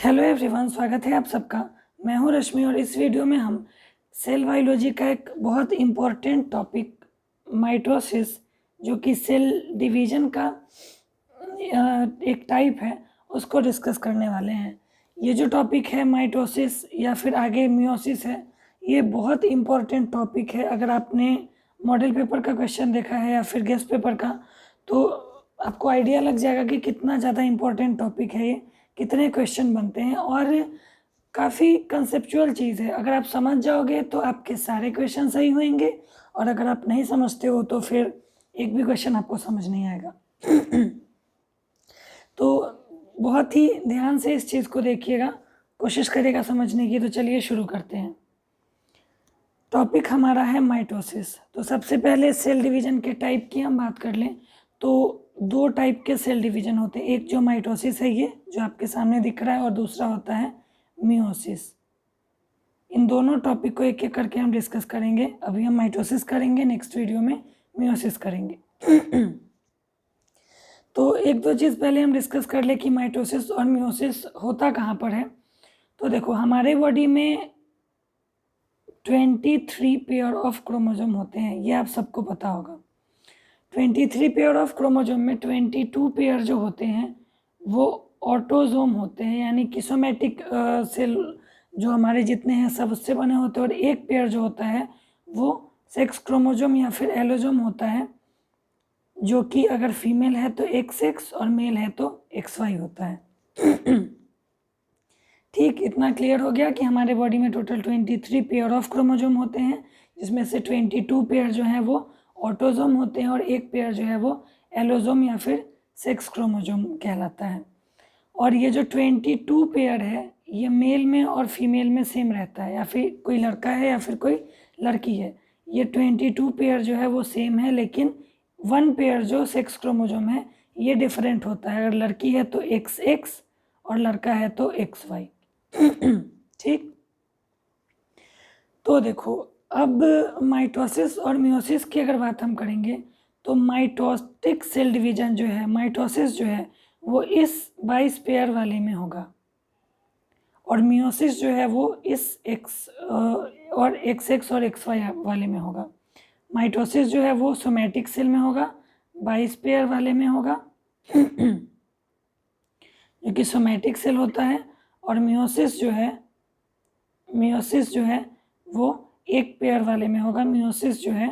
Hello everyone, स्वागत है आप सबका। मैं हूं रश्मि और इस वीडियो में हम सेल बायोलॉजी का एक बहुत इम्पोर्टेंट टॉपिक माइटोसिस, जो कि सेल डिवीजन का एक टाइप है, उसको डिस्कस करने वाले हैं। ये जो टॉपिक है माइटोसिस या फिर आगे मियोसिस है, ये बहुत इम्पोर्टेंट टॉपिक है। अगर आपने मॉडल पेपर का क्वेश्चन देखा है या फिर गेस्ट पेपर का, तो आपको आइडिया लग जाएगा कि कितना ज़्यादा इम्पोर्टेंट टॉपिक है ये, कितने क्वेश्चन बनते हैं और काफ़ी कंसेप्चुअल चीज़ है। अगर आप समझ जाओगे तो आपके सारे क्वेश्चन सही होंगे, और अगर आप नहीं समझते हो तो फिर एक भी क्वेश्चन आपको समझ नहीं आएगा। तो बहुत ही ध्यान से इस चीज़ को देखिएगा, कोशिश करिएगा समझने की। तो चलिए शुरू करते हैं। टॉपिक हमारा है माइटोसिस। तो सबसे पहले सेल डिवीजन के टाइप की हम बात कर लें तो दो टाइप के सेल डिवीजन होते हैं। एक जो माइटोसिस है, ये जो आपके सामने दिख रहा है, और दूसरा होता है मियोसिस। इन दोनों टॉपिक को एक एक करके हम डिस्कस करेंगे। अभी हम माइटोसिस करेंगे, नेक्स्ट वीडियो में मियोसिस करेंगे। तो एक दो चीज़ पहले हम डिस्कस कर ले कि माइटोसिस और मियोसिस होता कहाँ पर है। तो देखो, हमारे बॉडी में 23 पेयर ऑफ क्रोमोसोम होते हैं, ये आप सबको पता होगा। 23 पेयर ऑफ क्रोमोसोम में 22 पेयर जो होते हैं वो ऑटोसोम होते हैं, यानी कि सोमैटिक सेल जो हमारे जितने हैं सब उससे बने होते हैं। और एक पेयर जो होता है वो सेक्स क्रोमोसोम या फिर एलोसोम होता है, जो कि अगर फीमेल है तो XX और मेल है तो XY होता है। ठीक, इतना क्लियर हो गया कि हमारे बॉडी में टोटल 23 पेयर ऑफ क्रोमोसोम होते हैं, जिसमें से 22 पेयर जो है वो ऑटोसोम होते हैं और एक पेयर जो है वो एलोसोम या फिर सेक्स क्रोमोसोम कहलाता है। और ये जो 22 पेयर है, ये मेल में और फीमेल में सेम रहता है, या फिर कोई लड़का है या फिर कोई लड़की है, ये 22 पेयर जो है वो सेम है, लेकिन 1 पेयर जो सेक्स क्रोमोसोम है ये डिफरेंट होता है। अगर लड़की है तो XX और लड़का है तो XY। ठीक, तो देखो, अब माइटोसिस और मियोसिस की अगर बात हम करेंगे तो माइटोटिक सेल डिवीजन जो है, माइटोसिस जो है वो इस 22 पेयर वाले में होगा, और मियोसिस जो है वो इस X और XX और XY वाले में होगा। माइटोसिस जो है वो सोमैटिक सेल में होगा, 22 पेयर वाले में होगा, जो कि सोमैटिक सेल होता है। और मियोसिस जो है वो एक पेयर वाले में होगा। मियोसिस जो है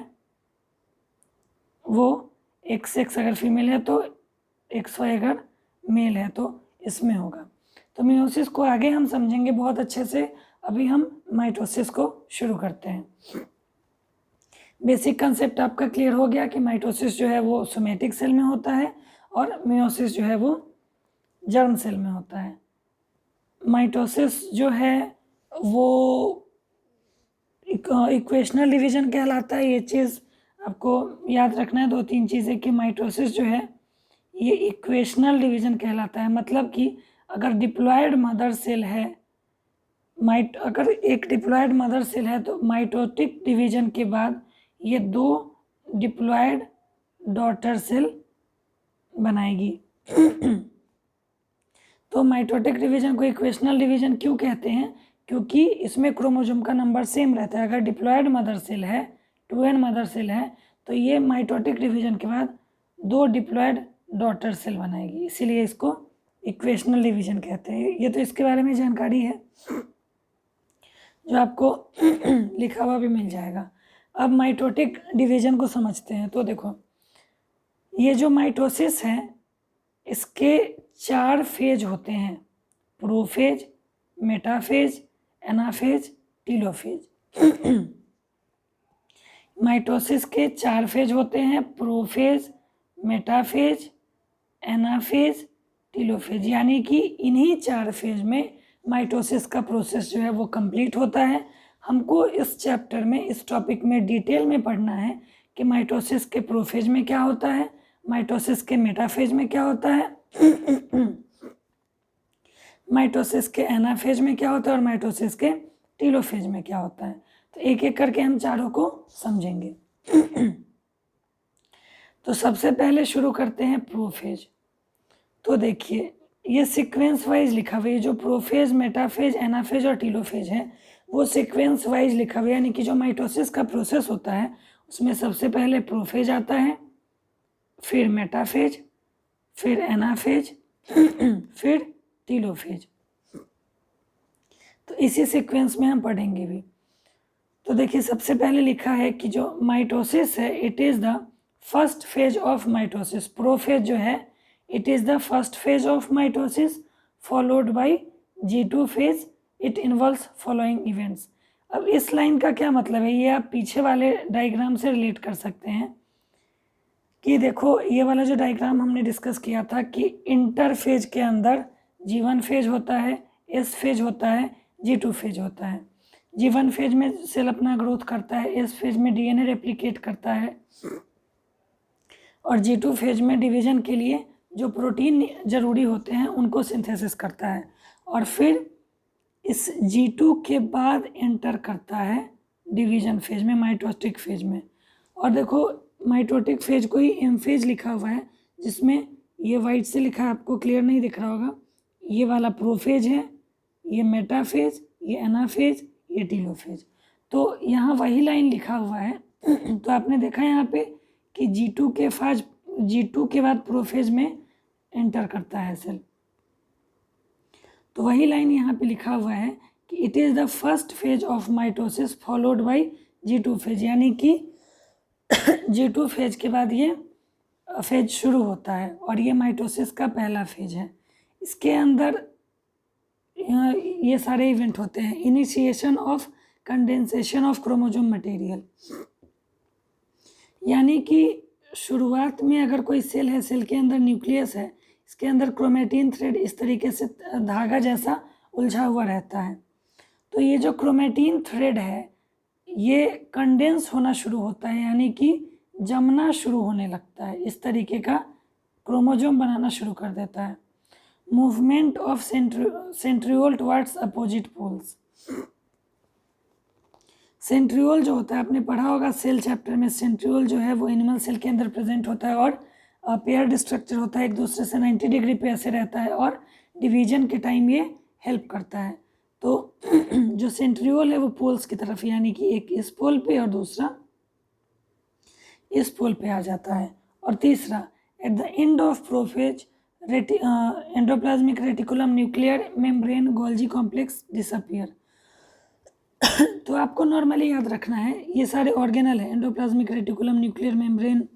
वो XX अगर फीमेल है तो XY अगर मेल है तो इसमें होगा। तो मियोसिस को आगे हम समझेंगे बहुत अच्छे से। अभी हम माइटोसिस को शुरू करते हैं। बेसिक कंसेप्ट आपका क्लियर हो गया कि माइटोसिस जो है वो सोमैटिक सेल में होता है और मियोसिस जो है वो जर्म सेल में होता है। माइटोसिस जो है वो इक्वेशनल डिवीजन कहलाता है। ये चीज़ आपको याद रखना है, दो तीन चीज़ें, कि माइटोसिस जो है ये इक्वेशनल डिवीजन कहलाता है। मतलब कि अगर डिप्लॉयड मदर सेल है, अगर एक डिप्लॉयड मदर सेल है तो माइटोटिक डिवीजन के बाद ये 2 डिप्लॉयड डॉटर सेल बनाएगी। तो माइटोटिक डिवीजन को इक्वेशनल डिवीजन क्यों कहते हैं? क्योंकि इसमें क्रोमोसोम का नंबर सेम रहता है। अगर डिप्लॉयड मदर सेल है, 2n मदर सेल है, तो ये माइटोटिक डिवीजन के बाद 2 डिप्लॉयड डॉटर सेल बनाएगी, इसीलिए इसको इक्वेशनल डिवीजन कहते हैं। ये तो इसके बारे में जानकारी है जो आपको लिखा हुआ भी मिल जाएगा। अब माइटोटिक डिवीजन को समझते हैं। तो देखो, ये जो माइटोसिस है इसके 4 फेज होते हैं: prophase, metaphase, anaphase, telophase. Mitosis के 4 फेज होते हैं: प्रोफेज, मेटाफेज, एनाफेज, टीलोफेज। यानी कि इन्हीं 4 फेज में माइटोसिस का प्रोसेस जो है वो कंप्लीट होता है। हमको इस चैप्टर में, इस टॉपिक में डिटेल में पढ़ना है कि माइटोसिस के प्रोफेज में क्या होता है, माइटोसिस के मेटाफेज में क्या होता है, माइटोसिस के एनाफेज में क्या होता है, और माइटोसिस के टीलोफेज में क्या होता है। तो एक एक करके हम चारों को समझेंगे। तो सबसे पहले शुरू करते हैं प्रोफेज। तो देखिए, ये सीक्वेंस वाइज लिखा हुआ है, जो प्रोफेज, मेटाफेज, एनाफेज और टीलोफेज है वो सीक्वेंस वाइज लिखा हुआ है, यानी कि जो माइटोसिस का प्रोसेस होता है उसमें सबसे पहले प्रोफेज आता है, फिर मेटाफेज, फिर एनाफेज, फिर टीलोफेज। तो इसी सीक्वेंस में हम पढ़ेंगे भी। तो देखिए सबसे पहले लिखा है कि जो माइटोसिस है it is the first phase of mitosis. Prophase जो है it is the first phase of mitosis followed by G2 phase. It involves following events. अब इस लाइन का क्या मतलब है, ये आप पीछे वाले डायग्राम से रिलेट कर सकते हैं कि देखो ये वाला जो डायग्राम हमने डिस्कस किया था कि इंटरफेज के अंदर G1 फेज होता है, S फेज होता है, G2 फेज होता है। G1 फेज में सेल अपना ग्रोथ करता है, S फेज में DNA रेप्लिकेट करता है और G2 फेज में डिवीजन के लिए जो प्रोटीन जरूरी होते हैं उनको सिंथेसिस करता है और फिर इस G2 के बाद एंटर करता है डिवीजन फेज में, माइटोटिक फेज में। और देखो माइटोटिक फेज को ही एम फेज लिखा हुआ है, जिसमें ये वाइट से लिखा है, आपको क्लियर नहीं दिख रहा होगा, ये वाला प्रोफेज है, ये मेटाफेज, ये एनाफेज, ये टीलोफेज। तो यहाँ वही लाइन लिखा हुआ है। तो आपने देखा यहाँ पे कि G2 के बाद प्रोफेज में एंटर करता है सेल। तो वही लाइन यहाँ पे लिखा हुआ है कि it is the first phase of mitosis followed by G2 phase, यानी कि G2 फेज के बाद ये फेज शुरू होता है और ये माइटोसिस का पहला फेज है। इसके अंदर ये सारे इवेंट होते हैं। Initiation of condensation of chromosome material, यानी कि शुरुआत में अगर कोई सेल है, सेल के अंदर न्यूक्लियस है, इसके अंदर क्रोमेटिन थ्रेड इस तरीके से धागा जैसा उलझा हुआ रहता है। तो ये जो क्रोमेटिन थ्रेड है ये कंडेंस होना शुरू होता है, यानी कि जमना शुरू होने लगता है, इस तरीके का क्रोमोसोम बनाना शुरू कर देता है। Movement of centriole towards opposite poles. Centriole जो होता है, आपने पढ़ा होगा सेल चैप्टर में, सेंट्रियोल जो है वो एनिमल सेल के अंदर प्रेजेंट होता है और पेयर्ड स्ट्रक्चर होता है, एक दूसरे से 90 डिग्री पे ऐसे रहता है और डिवीजन के टाइम ये हेल्प करता है। तो जो सेंट्रियोल है वो पोल्स की तरफ, यानी कि एक इस पोल पे और दूसरा इस पोल पे आ जाता है। और तीसरा, at the end of prophase endoplasmic reticulum nuclear membrane Golgi complex disappear. तो आपको नॉर्मली याद रखना है ये सारे ऑर्गेनल है, endoplasmic reticulum, nuclear membrane,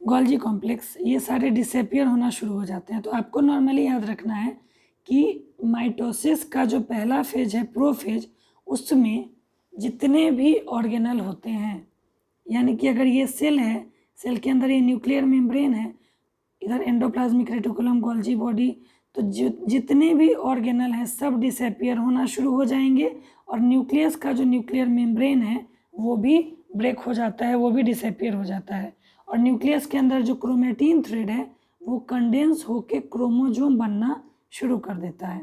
Golgi complex, ये सारे डिसअपियर होना शुरू हो जाते हैं। तो आपको नॉर्मली याद रखना है कि माइटोसिस का जो पहला फेज है प्रोफेज, उसमें जितने भी ऑर्गेनल होते हैं, यानी कि अगर ये सेल है, सेल के अंदर ये न्यूक्लियर मेम्ब्रेन है, इधर एंडोप्लाज्मिक रेटिकुलम, गोल्जी बॉडी, तो जितने भी ऑर्गेनल हैं सब डिसअपियर होना शुरू हो जाएंगे और न्यूक्लियस का जो न्यूक्लियर मेम्ब्रेन है वो भी ब्रेक हो जाता है, वो भी डिसअपियर हो जाता है। और न्यूक्लियस के अंदर जो क्रोमेटिन थ्रेड है वो कंडेंस होके क्रोमोसोम बनना शुरू कर देता है।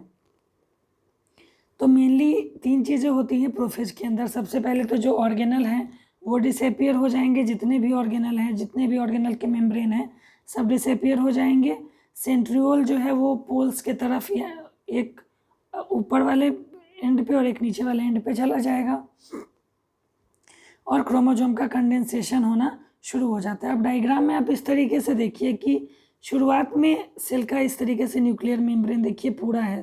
तो मेनली 3 चीज़ें होती हैं प्रोफेज के अंदर। सबसे पहले तो जो ऑर्गेनल हैं वो डिसअपियर हो जाएंगे, जितने भी ऑर्गेनल हैं, जितने भी ऑर्गेनल के मेम्ब्रेन हैं सब डिसअपियर हो जाएंगे। सेंट्रियोल जो है वो पोल्स के तरफ, या एक ऊपर वाले एंड पे और एक नीचे वाले एंड पे चला जाएगा और क्रोमोसोम का कंडेंसेशन होना शुरू हो जाता है। अब डायग्राम में आप इस तरीके से देखिए कि शुरुआत में सेल का इस तरीके से न्यूक्लियर मेम्ब्रेन देखिए पूरा है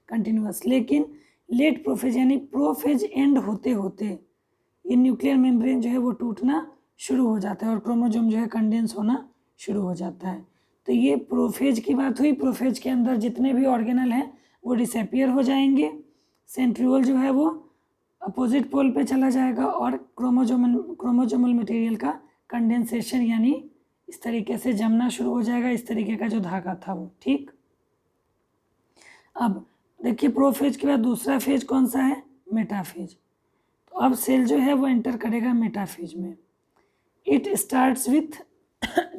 कंटिन्यूअस, लेकिन लेट प्रोफेज यानी प्रोफेज एंड होते होते ये न्यूक्लियर मेम्ब्रेन जो है वो टूटना शुरू हो जाता है और क्रोमोसोम जो है कंडेंस होना शुरू हो जाता है। तो ये प्रोफेज की बात हुई। प्रोफेज के अंदर जितने भी ऑर्गेनल हैं वो डिसअपियर हो जाएंगे, सेंट्रियोल जो है वो अपोजिट पोल पे चला जाएगा और क्रोमोसोमल मटेरियल का कंडेंसेशन यानी इस तरीके से जमना शुरू हो जाएगा, इस तरीके का जो धागा था वो। ठीक, अब देखिए प्रोफेज के बाद दूसरा फेज कौन सा है, मेटाफेज। तो अब सेल जो है वो एंटर करेगा मेटाफेज में। It starts with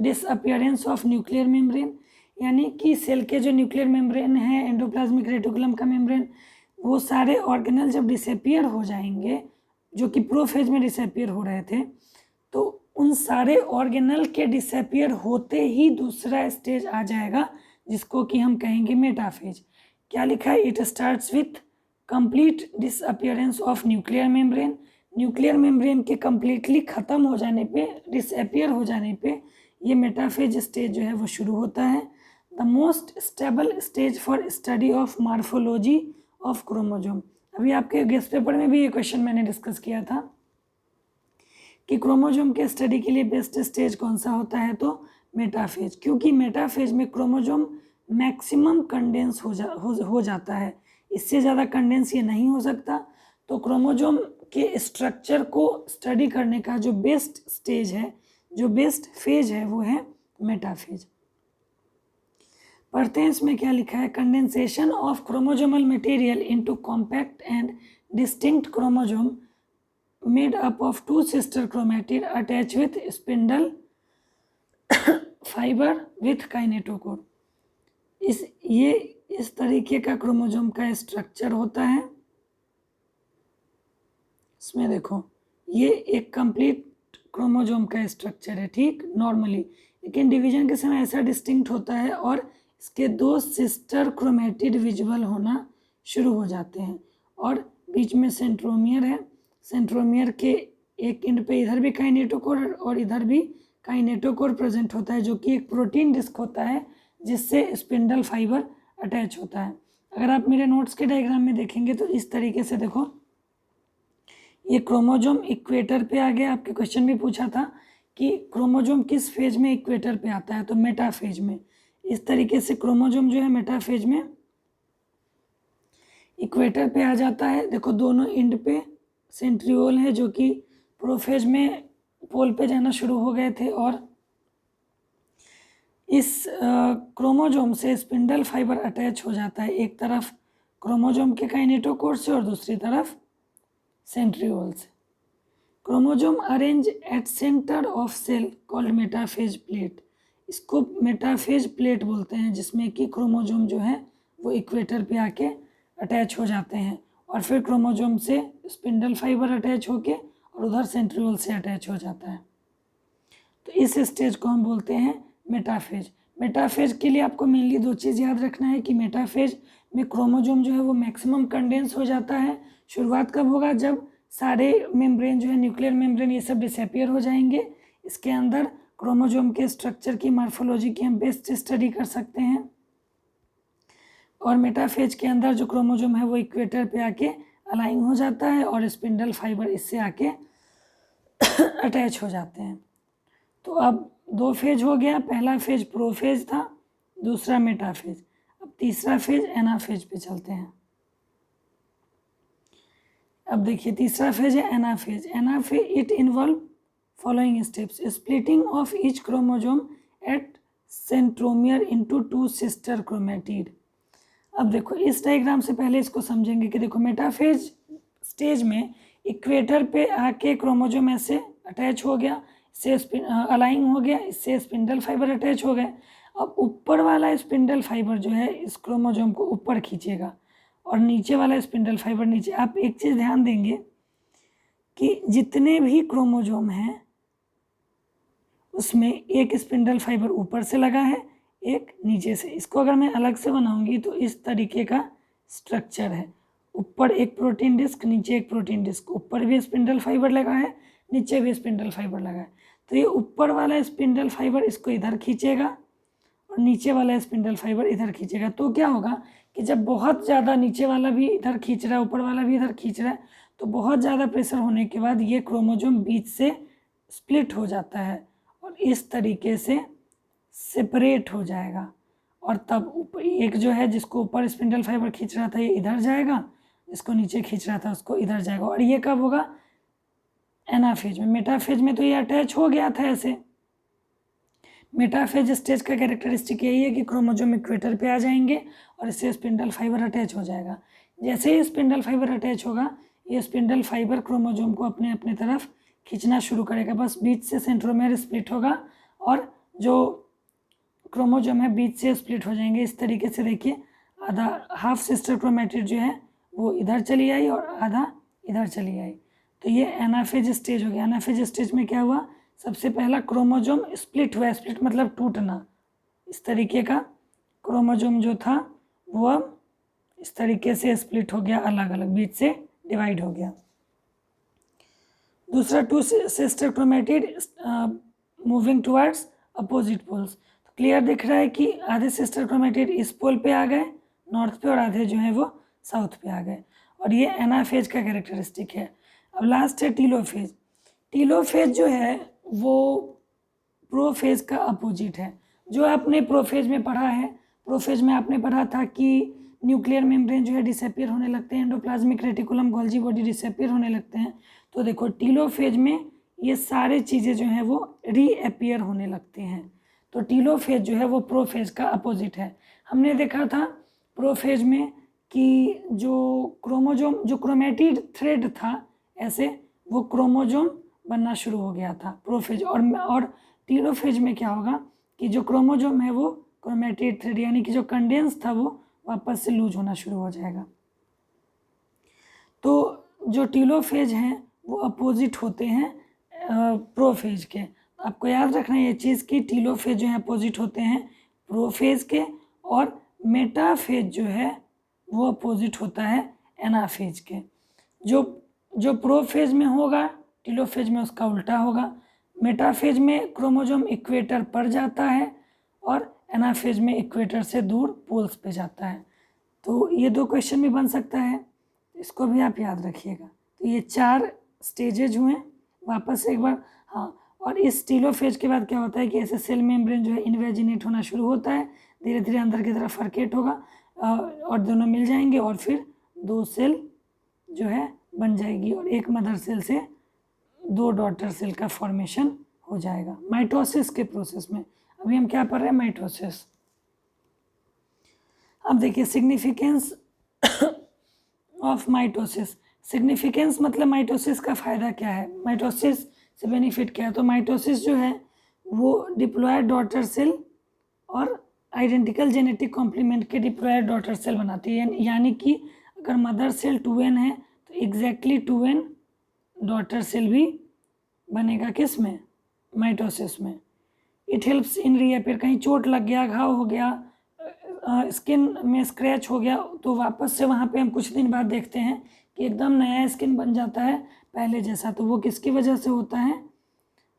disappearance of nuclear membrane, यानी कि सेल के जो न्यूक्लियर मेम्ब्रेन है, एंडोप्लाज्मिक रेटिकुलम का मेम्ब्रेन, वो सारे ऑर्गेनल जब डिसअपियर हो जाएंगे, जो कि प्रोफेज में डिसअपियर हो रहे थे, तो उन सारे ऑर्गेनल के डिसअपियर होते ही दूसरा स्टेज आ जाएगा जिसको कि हम कहेंगे मेटाफेज। क्या लिखा है? It starts with complete disappearance of nuclear membrane. Nuclear membrane के कम्प्लीटली ख़त्म हो जाने पे, डिसअपियर हो जाने पे ये मेटाफेज स्टेज जो है वो शुरू होता है। The most stable stage for study of morphology of chromosome. अभी आपके गेस्ट पेपर में भी ये क्वेश्चन मैंने डिस्कस किया था कि क्रोमोजोम के स्टडी के लिए बेस्ट स्टेज कौन सा होता है, तो मेटाफेज, क्योंकि मेटाफेज में क्रोमोजोम मैक्सिमम कंडेंस हो जाता है। इससे ज़्यादा कंडेंस ये नहीं हो सकता। तो क्रोमोजोम के स्ट्रक्चर को स्टडी करने का जो बेस्ट स्टेज है, जो बेस्ट फेज है, वो है मेटाफेज। पढ़ते हैं इसमें क्या लिखा है। Condensation of chromosomal material into compact and distinct chromosome made up of 2 sister chromatid attach with spindle fibre with kinetochore. इस तरीके का क्रोमोजोम का स्ट्रक्चर होता है। इसमें देखो, ये एक कंप्लीट क्रोमोजोम का स्ट्रक्चर है, ठीक, नॉर्मली, लेकिन डिवीजन के समय ऐसा डिस्टिंक्ट होता है और इसके 2 सिस्टर क्रोमैटिड विजिबल होना शुरू हो जाते हैं और बीच में सेंट्रोमियर है। सेंट्रोमियर के एक एंड पे इधर भी काइनेटोकोर और इधर भी काइनेटोकोर प्रेजेंट होता है, जो कि एक प्रोटीन डिस्क होता है जिससे स्पिंडल फाइबर अटैच होता है। अगर आप मेरे नोट्स के डायग्राम में देखेंगे तो इस तरीके से देखो, ये क्रोमोजोम इक्वेटर पे आ गया। आपके क्वेश्चन भी पूछा था कि क्रोमोजोम किस फेज में इक्वेटर पे आता है, तो मेटाफेज में। इस तरीके से क्रोमोजोम जो है मेटाफेज में इक्वेटर पे आ जाता है। देखो, दोनों एंड पे सेंट्रियोल है जो कि प्रोफेज में पोल पे जाना शुरू हो गए थे और इस क्रोमोजोम से स्पिंडल फाइबर अटैच हो जाता है, एक तरफ क्रोमोजोम के काइनेटोकोर से और दूसरी तरफ सेंट्रियोल से। Chromosome arrange at centre of cell called metaphase plate. इसको मेटाफेज प्लेट बोलते हैं, जिसमें कि क्रोमोजोम जो है वो इक्वेटर पे आके अटैच हो जाते हैं और फिर क्रोमोजोम से स्पिंडल फाइबर अटैच होके और उधर सेंट्रियोल से अटैच हो जाता है। तो इस स्टेज को हम बोलते हैं मेटाफेज। मेटाफेज के लिए आपको मेनली 2 चीज़ याद रखना है कि मेटाफेज में क्रोमोजोम जो है वो मैक्सिमम कंडेंस हो जाता है। शुरुआत कब होगा? जब सारे मेम्ब्रेन जो है, न्यूक्लियर मेम्ब्रेन, ये सब डिसअपियर हो जाएंगे। इसके अंदर क्रोमोजोम के स्ट्रक्चर की, मार्फोलॉजी की हम बेस्ट स्टडी कर सकते हैं। और मेटाफेज के अंदर जो क्रोमोजोम है वो इक्वेटर पे आके अलाइन हो जाता है और स्पिंडल फाइबर इससे आके अटैच हो जाते हैं। तो अब 2 फेज हो गया। पहला फेज प्रोफेज था, दूसरा मेटाफेज। अब तीसरा फेज एनाफेज पे चलते हैं। अब देखिए, तीसरा फेज है anaphase. Anaphase it involve following steps: splitting of each chromosome at centromere into 2 sister chromatid. अब देखो, इस डायग्राम से पहले इसको समझेंगे कि देखो, मेटाफेज स्टेज में इक्वेटर पे आके क्रोमोजोम ऐसे अटैच हो गया, इससे अलाइन हो गया, इससे स्पिंडल फाइबर अटैच हो गए। अब ऊपर वाला स्पिंडल फाइबर जो है इस क्रोमोजोम को ऊपर खींचेगा और नीचे वाला स्पिंडल फाइबर नीचे। आप एक चीज़ ध्यान देंगे कि जितने भी क्रोमोजोम हैं उसमें एक स्पिंडल फाइबर ऊपर से लगा है, एक नीचे से। इसको अगर मैं अलग से बनाऊंगी तो इस तरीके का स्ट्रक्चर है। ऊपर एक प्रोटीन डिस्क, नीचे एक प्रोटीन डिस्क, ऊपर भी स्पिंडल फाइबर लगा है, नीचे भी स्पिंडल फाइबर लगा है। तो ये ऊपर वाला स्पिंडल फाइबर इसको इधर खींचेगा और नीचे वाला स्पिंडल फाइबर इधर खींचेगा। तो क्या होगा कि जब बहुत ज़्यादा नीचे वाला भी इधर खींच रहा है, ऊपर वाला भी इधर खींच रहा है, तो बहुत ज़्यादा प्रेशर होने के बाद ये क्रोमोजोम बीच से स्प्लिट हो जाता है और इस तरीके से सेपरेट हो जाएगा। और तब एक जो है जिसको ऊपर स्पिंडल फाइबर खींच रहा था ये इधर जाएगा, जिसको नीचे खींच रहा था उसको इधर जाएगा। और ये कब होगा? एनाफेज में। मेटाफेज में तो ये अटैच हो गया था ऐसे। मेटाफेज स्टेज का कैरेक्टरिस्टिक यही है कि क्रोमोजोम इक्वेटर पे आ जाएंगे और इससे स्पिंडल फाइबर अटैच हो जाएगा। जैसे ही स्पिंडल फाइबर अटैच होगा, ये स्पिंडल फाइबर क्रोमोजोम को अपने अपने तरफ खींचना शुरू करेगा। बस बीच से सेंट्रोमेयर स्प्लिट होगा और जो क्रोमोजोम है बीच से स्प्लिट हो जाएंगे। इस तरीके से देखिए, आधा हाफ सिस्टर क्रोमैटिड जो है वो इधर चली आई और आधा इधर चली आई। तो ये एनाफेज स्टेज हो गया। एनाफेज स्टेज में क्या हुआ? सबसे पहला क्रोमोजोम स्प्लिट हुआ। स्प्लिट मतलब टूटना। इस तरीके का क्रोमोसोम जो था वो अब इस तरीके से स्प्लिट हो गया, अलग अलग बीच से डिवाइड हो गया। दूसरा, two sister chromatid moving towards opposite poles. तो क्लियर दिख रहा है कि आधे सिस्टर क्रोमेटिड इस पोल पे आ गए नॉर्थ पे और आधे जो है वो साउथ पे आ गए, और ये एनाफेज का कैरेक्टरिस्टिक है। अब लास्ट है टीलोफेज। टीलोफेज जो है वो प्रोफेज का अपोजिट है। जो आपने प्रोफेज में पढ़ा है, प्रोफेज में आपने पढ़ा था कि न्यूक्लियर मेम्ब्रेन जो है डिसअपियर होने लगते हैं, endoplasmic reticulum Golgi body disappear होने लगते हैं। तो देखो टीलोफेज में ये सारे चीज़ें जो हैं वो रीअपियर होने लगते हैं। तो टीलोफेज जो है वो प्रोफेज का अपोजिट है। हमने देखा था प्रोफेज में कि जो क्रोमोजोम, जो क्रोमेटिड थ्रेड था ऐसे, वो क्रोमोजोम बनना शुरू हो गया था प्रोफेज। और टीलोफेज में क्या होगा कि जो क्रोमोजोम है वो क्रोमेटिड थ्रेड यानी कि जो कंडेंस था वो वापस से लूज होना शुरू हो जाएगा। तो जो टीलोफेज हैं वो अपोजिट होते हैं प्रोफेज के। आपको याद रखना ये चीज़ कि टीलोफेज जो है अपोजिट होते हैं प्रोफेज के, और मेटाफेज जो है वो अपोजिट होता है एनाफेज के। जो प्रोफेज में होगा टीलोफेज में उसका उल्टा होगा। मेटाफेज में क्रोमोजोम इक्वेटर पर जाता है और एनाफेज में इक्वेटर से दूर पोल्स पे जाता है। तो ये 2 क्वेश्चन भी बन सकता है, इसको भी आप याद रखिएगा। तो ये 4 स्टेजेज हुए वापस एक बार। हाँ, और इस टीलोफेज के बाद क्या होता है कि ऐसे सेल मेम्ब्रेन जो है इन्वेजिनेट होना शुरू होता है, धीरे धीरे अंदर की तरफ फर्केट होगा और दोनों मिल जाएंगे और फिर 2 सेल जो है बन जाएगी और एक मदर सेल से 2 डॉटर सेल का फॉर्मेशन हो जाएगा माइटोसिस के प्रोसेस में। अभी हम क्या पढ़ रहे हैं, माइटोसिस। अब देखिए सिग्निफिकेंस ऑफ माइटोसिस। सिग्निफिकेंस मतलब माइटोसिस का फ़ायदा क्या है, माइटोसिस से बेनिफिट क्या है। तो माइटोसिस जो है वो डिप्लॉयड डॉटर सेल और आइडेंटिकल जेनेटिक कॉम्प्लीमेंट के डिप्लॉयड डॉटर सेल बनाती है। यानी कि अगर मदर सेल 2n है तो एग्जैक्टली 2n डॉटर सेल भी बनेगा किस में, माइटोसिस में। It helps in reappear. कहीं चोट लग गया, घाव हो गया, स्किन में स्क्रैच हो गया, तो वापस से वहाँ पे हम कुछ दिन बाद देखते हैं कि एकदम नया स्किन बन जाता है पहले जैसा। तो वो किसकी वजह से होता है,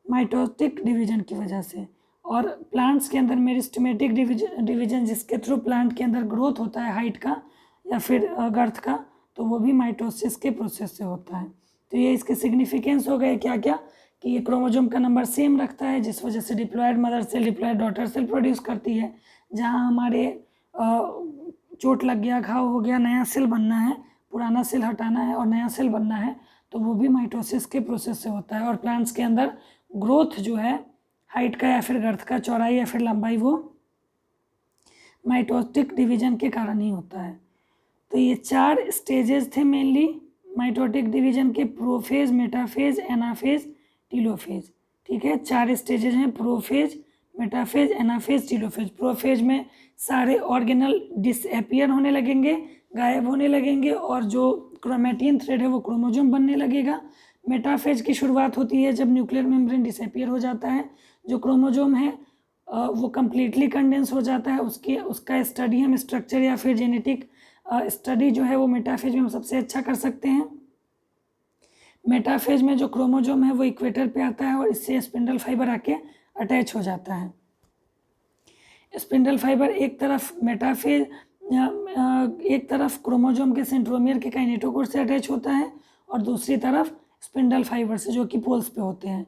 माइटोटिक डिवीजन की वजह से। और प्लांट्स के अंदर मेरिस्टेमेटिक डिवीजन जिसके थ्रू प्लांट के अंदर ग्रोथ होता है हाइट का या फिर गर्थ का, तो वो भी माइटोसिस के प्रोसेस से होता है। तो ये इसके सिग्निफिकेंस हो गए क्या क्या, कि ये क्रोमोसोम का नंबर सेम रखता है जिस वजह से diploid mother cell diploid daughter cell produce करती है। जहाँ हमारे चोट लग गया, घाव हो गया, नया सेल बनना है, पुराना सेल हटाना है और नया सेल बनना है, तो वो भी माइटोसिस के प्रोसेस से होता है। और प्लांट्स के अंदर ग्रोथ जो है हाइट का या फिर गर्थ का, चौड़ाई या फिर लंबाई, वो माइटोटिक डिवीजन के कारण ही होता है। तो ये 4 स्टेजेस थे मेनली माइटोटिक डिवीजन के, प्रोफेज, मेटाफेज, एनाफेज, टीलोफेज। ठीक है, 4 स्टेजेस हैं, prophase, metaphase, anaphase, telophase. Prophase में सारे ऑर्गेनल डिसअपियर होने लगेंगे, गायब होने लगेंगे, और जो क्रोमेटिन थ्रेड है वो क्रोमोसोम बनने लगेगा। मेटाफेज की शुरुआत होती है जब न्यूक्लियर मेम्ब्रेन डिसअपियर हो जाता है, जो क्रोमोसोम है वो कम्प्लीटली कंडेंस हो जाता है। उसका स्टडी हम स्ट्रक्चर या फिर जेनेटिक स्टडी जो है वो मेटाफेज में हम सबसे अच्छा कर सकते हैं। मेटाफेज में जो क्रोमोसोम है वो इक्वेटर पे आता है और इससे स्पिंडल फाइबर आके अटैच हो जाता है। स्पिंडल फाइबर एक तरफ मेटाफेज एक तरफ क्रोमोसोम के सेंट्रोमियर के काइनेटोकोर से अटैच होता है और दूसरी तरफ स्पिंडल फाइबर से, जो कि पोल्स पे होते हैं।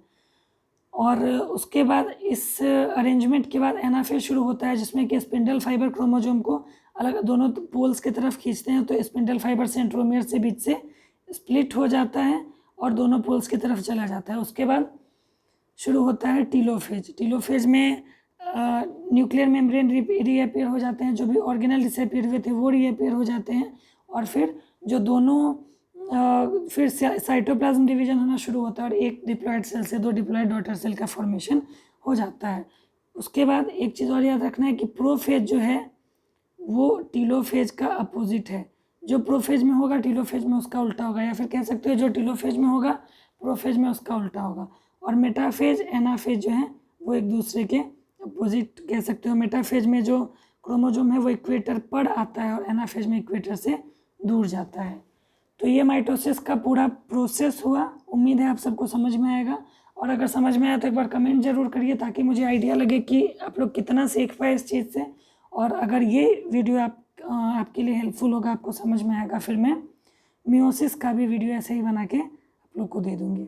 और उसके बाद इस अरेंजमेंट के बाद एनाफेज शुरू होता है जिसमें कि स्पिंडल फाइबर क्रोमोसोम को अलग दोनों पोल्स की तरफ खींचते हैं। तो स्पिंडल फाइबर सेंट्रोमियर से बीच से स्प्लिट हो जाता है और दोनों पोल्स की तरफ चला जाता है। उसके बाद शुरू होता है टीलोफेज। टीलोफेज में न्यूक्लियर मेम्ब्रेन रीअपियर हो जाते हैं, जो भी ऑर्गेनल डिसअपियर हुए थे वो रीअपियर हो जाते हैं, और फिर जो दोनों फिर साइटोप्लाज्म डिवीजन होना शुरू होता है और एक डिप्लॉयड सेल से 2 डिप्लॉयड डॉटर सेल का फॉर्मेशन हो जाता है। उसके बाद एक चीज़ और याद रखना है कि प्रोफेज जो है वो टीलोफेज का अपोजिट है। जो प्रोफेज में होगा टीलोफेज में उसका उल्टा होगा, या फिर कह सकते हो जो टीलोफेज में होगा प्रोफेज में उसका उल्टा होगा। और मेटाफेज एनाफेज जो है वो एक दूसरे के अपोजिट कह सकते हो। मेटाफेज में जो क्रोमोजोम है वो इक्वेटर पर आता है और एनाफेज में इक्वेटर से दूर जाता है। तो ये माइटोसिस का पूरा प्रोसेस हुआ। उम्मीद है आप सबको समझ में आएगा, और अगर समझ में आया तो एक बार कमेंट जरूर करिए ताकि मुझे आइडिया लगे कि आप लोग कितना सीख पाए इस चीज़ से। और अगर ये वीडियो आपके लिए हेल्पफुल होगा, आपको समझ में आएगा, फिर मैं मियोसिस का भी वीडियो ऐसे ही बना के आप लोग को दे दूँगी।